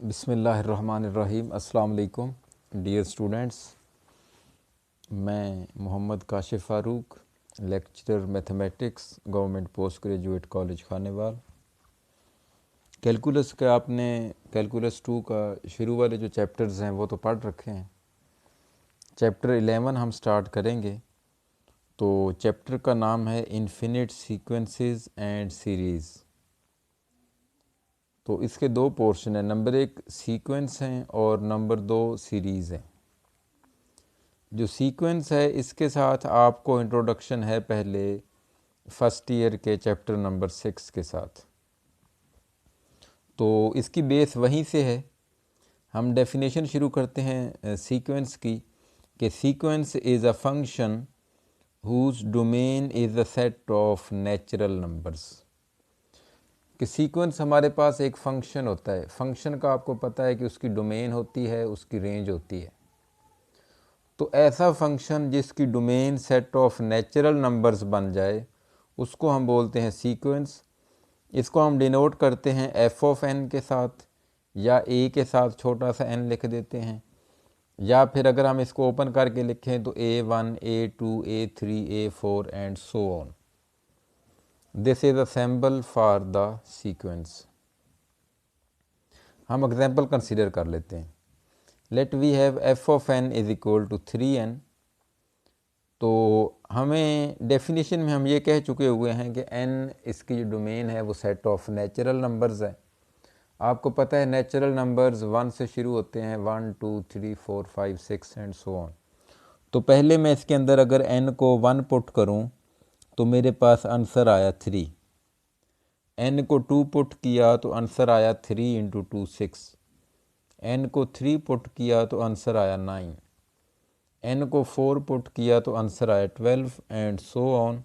बिस्मिल्लाहिर्रहमानिर्रहीम। अस्सलाम वालेकुम डियर स्टूडेंट्स, मैं Mohammad Kashif Farooq, lecturer mathematics, government post graduate college Khanewal. Calculus का आपने कैलकुलस 2 का शुरू वाले जो चैप्टर्स हैं वो तो पढ़ रखे हैं। चैप्टर 11 हम स्टार्ट करेंगे। तो चैप्टर का नाम है इन्फिनिट सीक्वेंसेस एंड सीरीज़। तो इसके दो पोर्शन हैं, नंबर 1 सीक्वेंस हैं और नंबर 2 सीरीज़ हैं। जो सीक्वेंस है इसके साथ आपको इंट्रोडक्शन है पहले फर्स्ट ईयर के चैप्टर नंबर 6 के साथ। तो इसकी बेस वहीं से है। हम डेफिनेशन शुरू करते हैं सीक्वेंस की कि sequence is a function whose domain is a set of natural numbers. कि सीक्वेंस हमारे पास एक फंक्शन होता है। फंक्शन का आपको पता है कि उसकी डोमेन होती है, उसकी रेंज होती है। तो ऐसा फंक्शन जिसकी domain set of natural numbers बन जाए उसको हम बोलते हैं सीक्वेंस। इसको हम डिनोट करते हैं एफ ऑफ एन के साथ, या ए के साथ छोटा सा एन लिख देते हैं, या फिर अगर हम इसको ओपन करके लिखें तो A1, A2, A3, A4 and so on. This is a symbol for the sequence. हम एग्जांपल कंसीडर कर लेते हैं। Let we have F of N is equal to 3n। तो हमें डेफिनेशन में हम ये कह चुके हुए हैं कि n इसकी जो डोमेन है वो सेट ऑफ नेचुरल नंबर्स है। आपको पता है नेचुरल नंबर्स 1 से शुरू होते हैं, 1 2 3 4 5 6 एंड सो ऑन। तो पहले मैं इसके अंदर अगर n को 1 पुट करूं तो मेरे पास आंसर आया 3। n को 2 पुट किया तो आंसर आया 3 इंटू 2 6। n को 3 पुट किया तो आंसर आया 9। n को 4 पुट किया तो आंसर आया 12 एंड सो ऑन।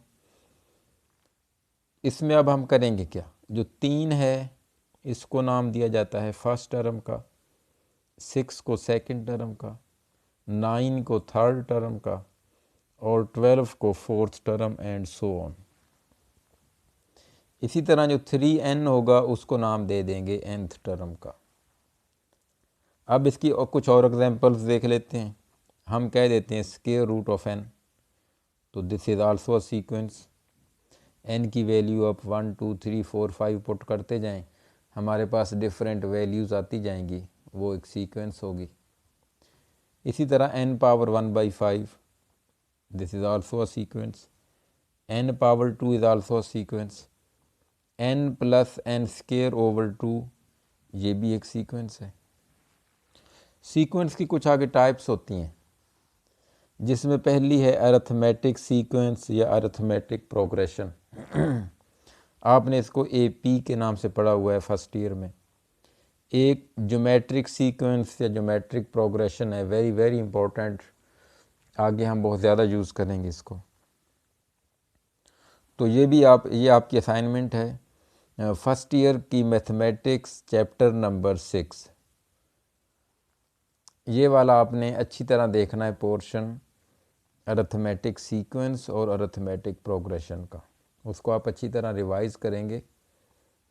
इसमें अब हम करेंगे क्या? जो 3 है इसको नाम दिया जाता है फर्स्ट टर्म का, 6 को सेकंड टर्म का, 9 को थर्ड टर्म का और 12 को fourth term and so on. इसी तरह जो 3n होगा उसको नाम दे देंगे nth टर्म का। अब इसकी कुछ और एग्जांपल्स देख लेते हैं। हम कह देते हैं स्क्वायर रूट ऑफ n। तो this is also a sequence. n की वैल्यू आप 1 2 3 4 5 पुट करते जाएं, हमारे पास डिफरेंट वैल्यूज़ आती जाएंगी, वो एक सीक्वेंस होगी। इसी तरह n power 1/5, this is also a sequence. n power 2 is also a sequence. n plus n square over 2, ये भी एक सीक्वेंस है। सीक्वेंस की कुछ आगे टाइप्स होती हैं, जिसमें पहली है अरिथमेटिक सीक्वेंस या अरिथमेटिक प्रोग्रेशन। आपने इसको AP के नाम से पढ़ा हुआ है फर्स्ट ईयर में। एक ज्योमेट्रिक सीक्वेंस या ज्योमेट्रिक प्रोग्रेशन है, वेरी वेरी इंपॉर्टेंट, आगे हम बहुत ज़्यादा यूज़ करेंगे इसको। तो ये आपकी असाइनमेंट है फर्स्ट ईयर की मैथमेटिक्स चैप्टर नंबर 6। ये वाला आपने अच्छी तरह देखना है पोर्शन, अरिथमेटिक सीक्वेंस और अरिथमेटिक प्रोग्रेशन का। उसको आप अच्छी तरह रिवाइज़ करेंगे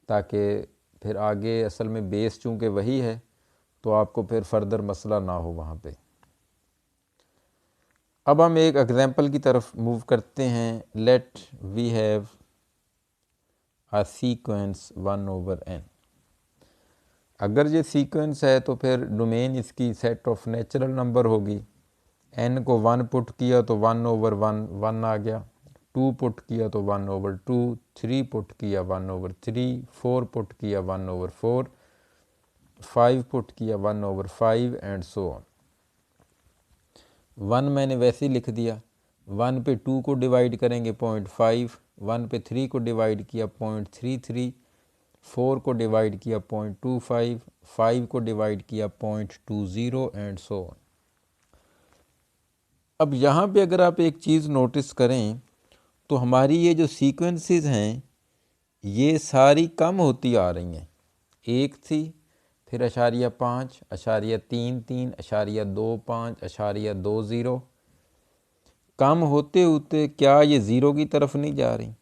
ताकि फिर आगे असल में बेस चूँकि वही है तो आपको फिर फर्दर मसला ना हो वहाँ पे। अब हम एक एग्जांपल की तरफ मूव करते हैं। Let we have a sequence 1/n। अगर ये सीक्वेंस है तो फिर डोमेन इसकी सेट ऑफ नेचुरल नंबर होगी। n को 1 पुट किया तो 1/1 1 आ गया, 2 पुट किया तो 1/2, 3 पुट किया 1/3, 4 पुट किया 1/4, 5 पुट किया 1/5 एंड सो ऑन। 1 मैंने वैसे ही लिख दिया। 1 पे 2 को डिवाइड करेंगे 0.5, 1 पे 3 को डिवाइड किया 0.33, 4 को डिवाइड किया 0.25, 5 को डिवाइड किया 0.20 एंड सो ऑन। अब यहाँ पे अगर आप एक चीज़ नोटिस करें तो हमारी ये जो सीक्वेंसेस हैं ये सारी कम होती आ रही हैं। 1 थी, फिर 0.5, 0.33, 0.25, 0.20, कम होते होते क्या ये ज़ीरो की तरफ नहीं जा रही?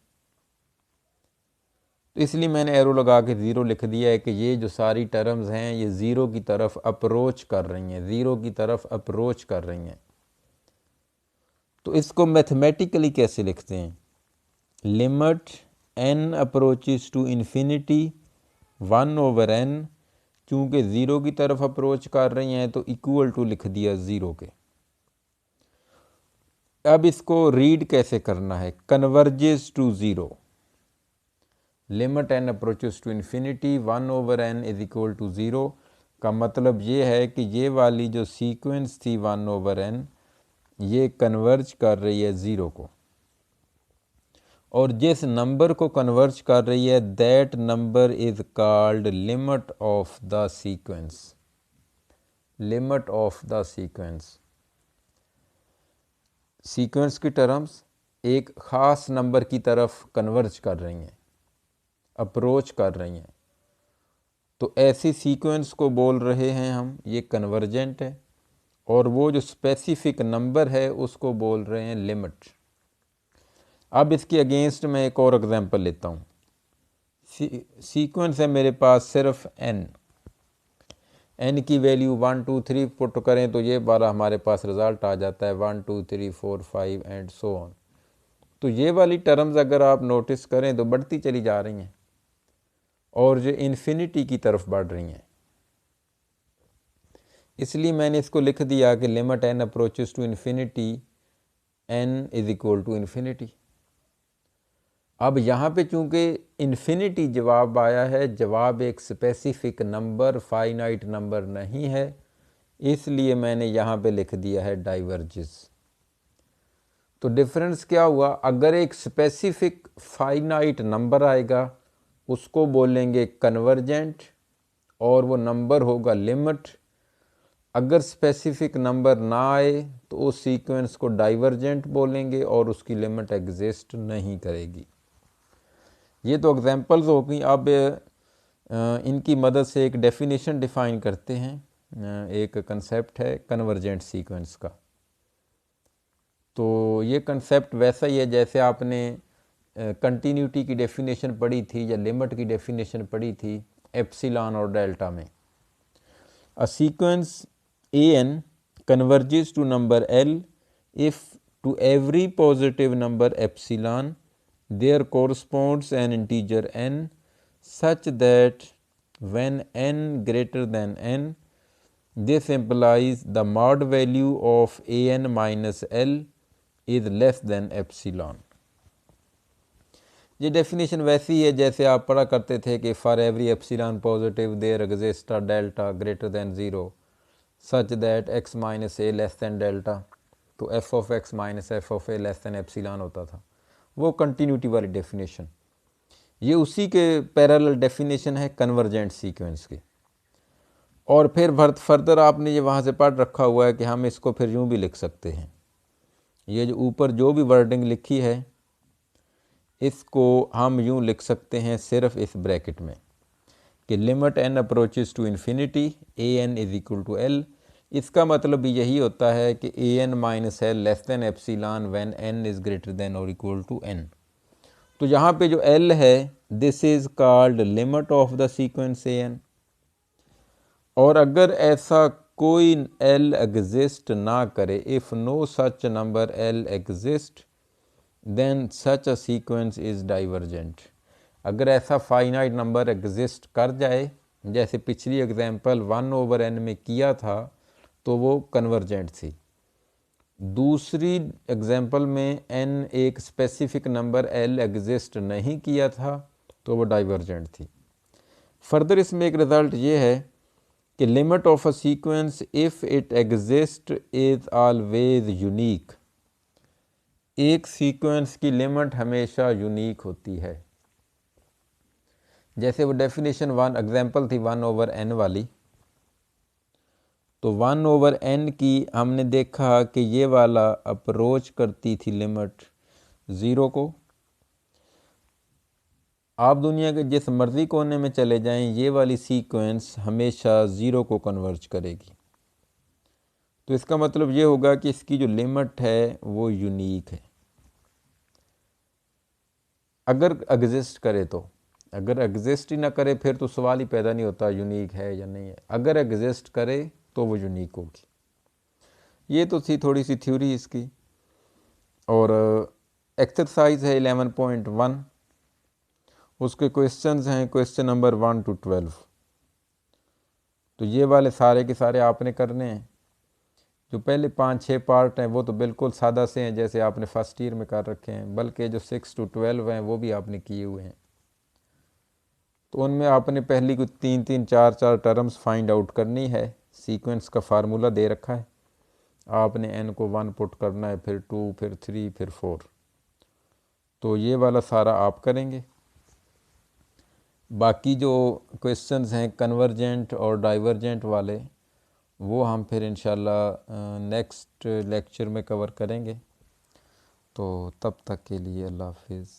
तो इसलिए मैंने एरो लगा के ज़ीरो लिख दिया है कि ये जो सारी टर्म्स हैं ये ज़ीरो की तरफ अप्रोच कर रही हैं, ज़ीरो की तरफ अप्रोच कर रही हैं। तो इसको मैथमेटिकली कैसे लिखते हैं? Limit n approaches to infinity 1/n, चूँकि ज़ीरो की तरफ अप्रोच कर रही हैं तो इक्वल टू लिख दिया ज़ीरो के। अब इसको रीड कैसे करना है? Converges to zero. Limit n approaches to infinity 1/n is equal to zero का मतलब ये है कि ये वाली जो सीक्वेंस थी 1/n ये कन्वर्ज कर रही है ज़ीरो को, और जिस नंबर को कन्वर्ज कर रही है that number is called limit of the sequence. Limit of the sequence, sequence की टर्म्स एक ख़ास नंबर की तरफ कन्वर्ज कर रही हैं, अप्रोच कर रही हैं, तो ऐसी सीक्वेंस को बोल रहे हैं हम ये कन्वर्जेंट है, और वो जो स्पेसिफिक नंबर है उसको बोल रहे हैं लिमिट। अब इसके अगेंस्ट मैं एक और एग्जांपल लेता हूँ। सीक्वेंस है मेरे पास सिर्फ n की वैल्यू 1 2 3 पुट करें तो ये वाला हमारे पास रिज़ल्ट आ जाता है 1 2 3 4 5 एंड सो ऑन। तो ये वाली टर्म्स अगर आप नोटिस करें तो बढ़ती चली जा रही हैं और जो इन्फिनिटी की तरफ बढ़ रही हैं। इसलिए मैंने इसको लिख दिया कि limit n approaches to infinity n is equal to infinity. अब यहाँ पे चूँकि इन्फिनिटी जवाब आया है, जवाब एक स्पेसिफिक नंबर फाइनाइट नंबर नहीं है, इसलिए मैंने यहाँ पे लिख दिया है डाइवर्जेस। तो डिफरेंस क्या हुआ? अगर एक स्पेसिफिक फाइनाइट नंबर आएगा उसको बोलेंगे कन्वर्जेंट और वो नंबर होगा लिमिट। अगर स्पेसिफिक नंबर ना आए तो उस सीक्वेंस को डाइवर्जेंट बोलेंगे और उसकी लिमिट एग्जिस्ट नहीं करेगी। ये तो एग्जांपल्स हो गई। अब इनकी मदद से एक डेफिनेशन डिफ़ाइन करते हैं। एक कंसेप्ट है कन्वर्जेंट सीक्वेंस का। तो ये कंसेप्ट वैसा ही है जैसे आपने कंटिन्यूटी की डेफिनेशन पढ़ी थी या लिमिट की डेफिनेशन पढ़ी थी एप्सिलॉन और डेल्टा में। A sequence an converges to number l if to every positive number epsilon there corresponds an integer n such that when n greater than n this implies the mod value of an minus l is less than epsilon। ये definition वैसी है जैसे आप पढ़ा करते थे कि for every epsilon positive there exist a delta greater than zero such that x minus A less than delta. तो f of x minus F of A less than epsilon होता था, वो कंटिन्यूटी वाली डेफिनेशन। ये उसी के पैरेलल डेफिनेशन है कन्वर्जेंट सीक्वेंस की। और फिर फर्दर आपने ये वहाँ से पढ़ रखा हुआ है कि हम इसको फिर यूँ भी लिख सकते हैं। ये जो ऊपर जो भी वर्डिंग लिखी है इसको हम यूँ लिख सकते हैं सिर्फ इस ब्रैकेट में कि limit n approaches to infinity an is equal to l। इसका मतलब भी यही होता है कि an minus L less than epsilon when n is greater than और इक्वल टू n। तो यहाँ पे जो l है this is called limit of the sequence an। और अगर ऐसा कोई l एग्जिस्ट ना करे, if no such number l exist then such a sequence is divergent. अगर ऐसा फाइनाइट नंबर एग्जिस्ट कर जाए जैसे पिछली एग्जांपल 1/n में किया था तो वो कन्वर्जेंट थी। दूसरी एग्जांपल में n एक स्पेसिफिक नंबर l एग्जिस्ट नहीं किया था तो वो डाइवर्जेंट थी। फर्दर इसमें एक रिज़ल्ट ये है कि limit of a sequence if it exist is always unique. एक सीक्वेंस की लिमिट हमेशा यूनिक होती है। जैसे वो डेफिनेशन एग्जांपल थी 1/n वाली, तो 1/n की हमने देखा कि ये वाला अप्रोच करती थी लिमिट ज़ीरो को। आप दुनिया के जिस मर्ज़ी कोने में चले जाएं ये वाली सीक्वेंस हमेशा ज़ीरो को कन्वर्ज करेगी। तो इसका मतलब ये होगा कि इसकी जो लिमिट है वो यूनिक है अगर एग्जिस्ट करे तो। अगर एग्जिस्ट ही ना करे फिर तो सवाल ही पैदा नहीं होता यूनिक है या नहीं है। अगर एग्जिस्ट करे तो वो यूनिक होगी। ये तो थी थोड़ी सी थ्योरी इसकी। और एक्सरसाइज है 11.1, उसके क्वेश्चंस हैं क्वेश्चन नंबर 1 to 12। तो ये वाले सारे के सारे आपने करने हैं। जो पहले 5-6 पार्ट हैं वो तो बिल्कुल सादा से हैं, जैसे आपने फर्स्ट ईयर में कर रखे हैं, बल्कि जो 6 to 12 हैं वो भी आपने किए हुए हैं। तो उनमें आपने पहली कुछ 3-3 4-4 टर्म्स फाइंड आउट करनी है। सीक्वेंस का फार्मूला दे रखा है, आपने n को 1 पुट करना है, फिर 2, फिर 3, फिर 4। तो ये वाला सारा आप करेंगे। बाकी जो क्वेश्चंस हैं कन्वर्जेंट और डाइवर्जेंट वाले, वो हम फिर इंशाल्लाह नेक्स्ट लेक्चर में कवर करेंगे। तो तब तक के लिए अल्लाह हाफिज़।